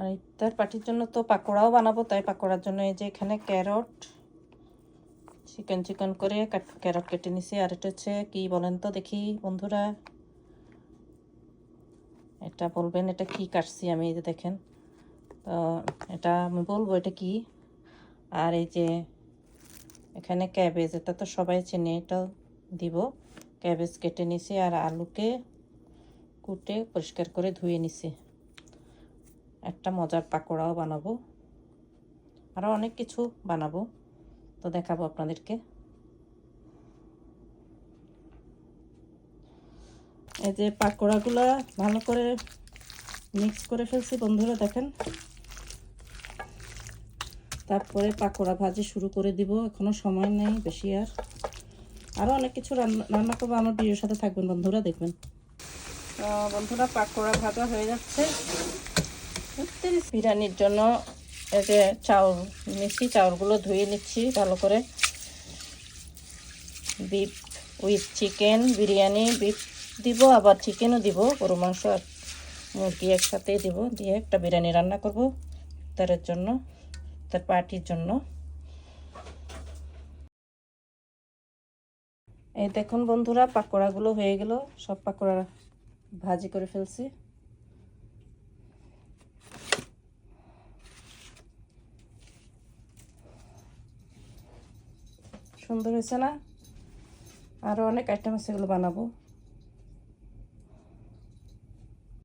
আর ইফতার পার্টির জন্য তো পাকোড়াও বানাবো, তাই পাকোড়ার জন্য এই যে এখানে ক্যারট চিকন চিকন করে ক্যারট কেটে নিছি। আর এটা হচ্ছে কি বলেন তো দেখি বন্ধুরা, এটা বলবেন এটা কি কাটছি আমি, এই যে দেখেন। তো এটা আমি বলবো এটা কি। আর এই যে এখানে ক্যাবেজ, এটা তো সবাই চেনে, এটাও দিব। ক্যাবেজ কেটে নিছি আর আলুকে কুটে পরিষ্কার করে ধুয়ে নিছি। একটা মজার পাকোড়াও বানাবো, আরও অনেক কিছু বানাবো, তো দেখাবো আপনাদেরকে। এই যে পাকোড়াগুলো ভালো করে মিক্স করে ফেলছি বন্ধুরা, দেখেন। তারপরে পাকোড়া ভাজি শুরু করে দিব, এখনো সময় নেই বেশি। আর আরও অনেক কিছু রান্না করবো, আমার ভিডিওর সাথে থাকবেন বন্ধুরা, দেখবেন। বন্ধুরা পাকোড়া ভাজা হয়ে যাচ্ছে। বিরিয়ানির জন্য এই যে চাউল নিচ্ছি, চাউলগুলো ধুয়ে নিচ্ছি ভালো করে। Beef with chicken biryani, beef দিব আবার চিকেনও দিব, গরু মাংস আর মুরগি একসাথেই দিব, দিয়ে একটা বিরিয়ানি রান্না করব ইফতারের জন্য, ইফতার পার্টির জন্য। এই দেখুন বন্ধুরা পাকোড়াগুলো হয়ে গেল, সব পাকোড়া ভাজি করে ফেলছি। সুন্দর হয়েছে না? আরও অনেক আইটেম আছে, এগুলো বানাবো।